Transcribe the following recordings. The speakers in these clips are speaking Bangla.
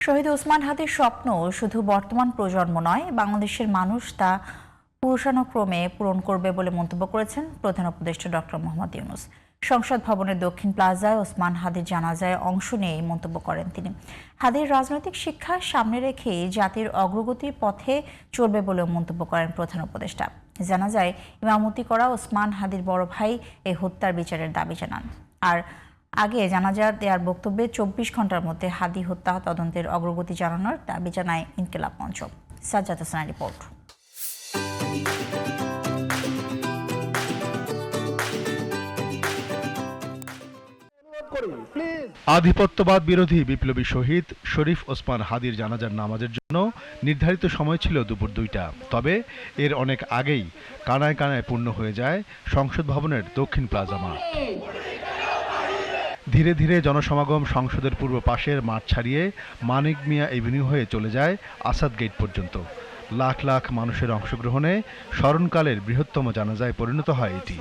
শহীদ ওসমান হাদির স্বপ্ন শুধু বর্তমান প্রজন্ম নয়, বাংলাদেশের মানুষ তা পুরুষানুক্রমে পূরণ করবে বলে মন্তব্য করেছেন প্রধান উপদেষ্টা ডক্টর মোহাম্মদ ইউনূস। সংসদ ভবনের দক্ষিণ প্লাজায় ওসমান হাদির জানাজায় অংশ নিয়ে এই মন্তব্য করেন তিনি। হাদির রাজনৈতিক শিক্ষা সামনে রেখে জাতির অগ্রগতির পথে চলবে বলেও মন্তব্য করেন প্রধান উপদেষ্টা। জানাজায় ইমামতি করা ওসমান হাদির বড় ভাই এই হত্যার বিচারের দাবি জানান। আর আগে জানাজা দেওয়ার বক্তব্যে 24 ঘন্টার মধ্যে হাদি হত্যা তদন্তের অগ্রগতি জানানোর দাবি জানায় ইনকিলাব মঞ্চ। সাজ্জাদ হোসেনের রিপোর্ট। আধিপত্যবাদ বিরোধী বিপ্লবী শহীদ শরীফ ওসমান হাদির জানাজার নামাজের জন্য নির্ধারিত সময় ছিল দুপুর 2টা। তবে এর অনেক আগেই কানায় কানায় পূর্ণ হয়ে যায় সংসদ ভবনের দক্ষিণ প্লাজা মাঠ। ধীরে ধীরে জনসমাগম সংসদের পূর্ব পাশের মাঠ ছাড়িয়ে মানিক মিয়া এভিনিউ হয়ে চলে যায় আসাদ গেট পর্যন্ত। লাখ লাখ মানুষের অংশগ্রহণে স্মরণকালের বৃহত্তম জানাজায় পরিণত হয় এটি।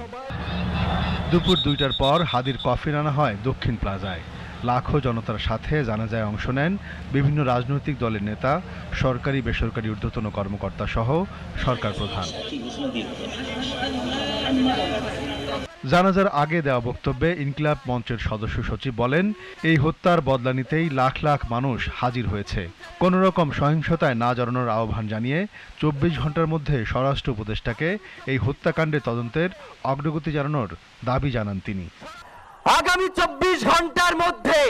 দুপুর 2টার পর হাদির কফিন আনা হয় দক্ষিণ প্লাজায়। লাখো জনতার সাথে জানাজায় অংশ নেন বিভিন্ন রাজনৈতিক দলের নেতা, সরকারি বেসরকারি ঊর্ধ্বতন কর্মকর্তা সহ সরকার প্রধান। জানাজার আগে দেওয়া বক্তব্যে ইনকিলাব মঞ্চের সদস্য সচিব বলেন, এই হত্যার বদলা নিতেই লাখ লাখ মানুষ হাজির হয়েছে। কোনো রকম সহিংসতায় না জড়ানোর আহ্বান জানিয়ে 24 ঘন্টার মধ্যে স্বরাষ্ট্র উপদেষ্টাকে এই হত্যাকাণ্ডের তদন্তের অগ্রগতি জানানোর দাবি জানান তিনি। আগামী 24 ঘন্টার মধ্যে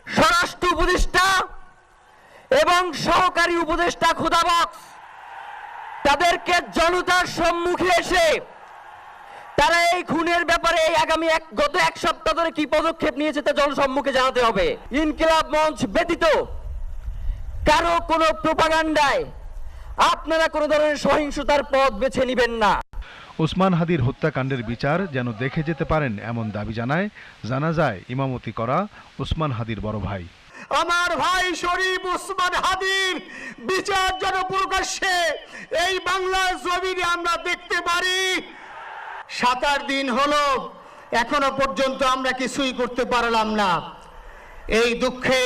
স্বরাষ্ট্র উপদেষ্টা এবং সহকারী উপদেষ্টা খোদাবক্স তাদেরকে জনতার সম্মুখে এসে তারা এই খুনের ব্যাপারে গত এক সপ্তাহ ধরে কি পদক্ষেপ নিয়েছে তা জনসম্মুখে জানাতে হবে। ইনকিলাব মঞ্চ ব্যতীত কারো কোনো প্রোপাগান্ডায় আপনারা কোনো ধরনের সহিংসতার পথ বেছে নেবেন না। ওসমান হাদির হত্যাকাণ্ডের বিচার যেন দেখে যেতে পারেন এমন দাবি জানায় জানাজায় ইমামতি করা ওসমান হাদির বড় ভাই। আমার ভাই শরীফ ওসমান হাদির বিচার যেন প্রকাশ্যে এই বাংলার জমিনে আমরা দেখতে পারি। 7 দিন হলো এখনো পর্যন্ত আমরা কিছুই করতে পারলাম না। এই দুঃখে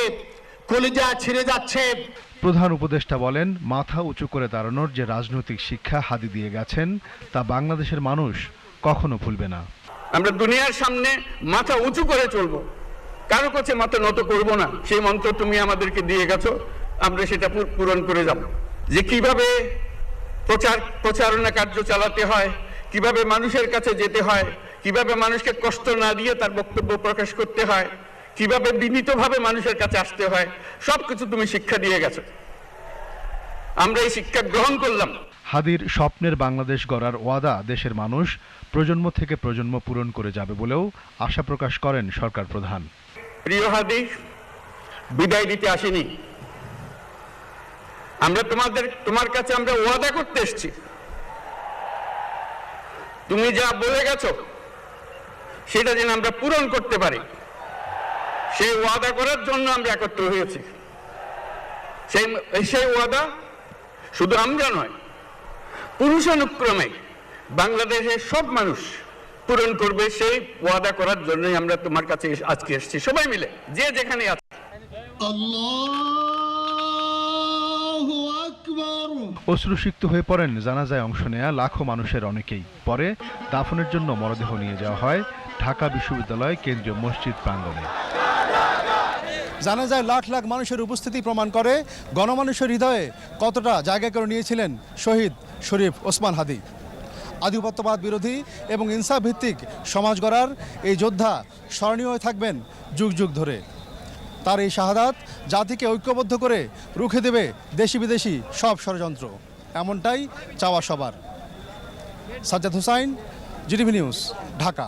কলিজা ছিঁড়ে যাচ্ছে। প্রধান উপদেষ্টা বলেন, মাথা উঁচু করে দাঁড়ানোর যে রাজনৈতিক শিক্ষা হাদি দিয়ে গেছেন তা বাংলাদেশের মানুষ কখনো ভুলবে না। আমরা দুনিয়ার সামনে মাথা উঁচু করে চলবো, কারো কাছে মাথা নত করব না। সেই মন্ত্র তুমি আমাদেরকে দিয়ে গেছো, আমরা সেটা পূরণ করে যাব। যে কিভাবে প্রচারণা কার্য চালাতে হয়, কিভাবে মানুষের কাছে যেতে হয়, কিভাবে মানুষকে কষ্ট না দিয়ে তার বক্তব্য প্রকাশ করতে হয়, কিভাবে বিনীতভাবে মানুষের কাছে আসতে হয়, সবকিছু তুমি শিক্ষা দিয়ে গেছো। আমরা এই শিক্ষা গ্রহণ করলাম। হাদির স্বপ্নের বাংলাদেশ গড়ার ওয়াদা দেশের মানুষ প্রজন্ম থেকে প্রজন্ম পূরণ করে যাবে বলেও আশা প্রকাশ করেন সরকার প্রধান। প্রিয় হাদি, বিদায় দিতে আসিনি আমরা। তোমার কাছে আমরা ওয়াদা করতে এসেছি। তুমি যা বলে গেছো সেটা যেন আমরা পূরণ করতে পারি, সেই ওয়াদা করার জন্য আমরা একত্র হয়েছি। সেই ওয়াদা শুধু আমরা নয়, পুরুষানুক্রমে বাংলাদেশের সব মানুষ পূরণ করবে। সেই ওয়াদা করার জন্যই আমরা তোমার কাছে আজকে এসেছি, সবাই মিলে যে যেখানে আছে। অশ্রুসিক্ত হয়ে পড়েন জানাজায় অংশ নেয়া লাখো মানুষের অনেকেই। পরে দাফনের জন্য মরদেহ নিয়ে যাওয়া হয় ঢাকা বিশ্ববিদ্যালয় কেন্দ্রীয় মসজিদ প্রাঙ্গণে। জানাজায় লাখ লাখ মানুষের উপস্থিতি প্রমাণ করে গণমানুষের হৃদয়ে কতটা জায়গা করে নিয়েছিলেন শহীদ শরীফ ওসমান হাদি। আধিপত্যবাদ বিরোধী এবং ইনসাফ ভিত্তিক সমাজ গড়ার এই যোদ্ধা স্মরণীয় হয়ে থাকবেন যুগ যুগ ধরে। তার এই শাহাদাত জাতিকে ঐক্যবদ্ধ করে রুখে দেবে দেশি বিদেশি সব ষড়যন্ত্র, এমনটাই চাওয়া সবার। Sajjad Hossain, GTV news, Dhaka.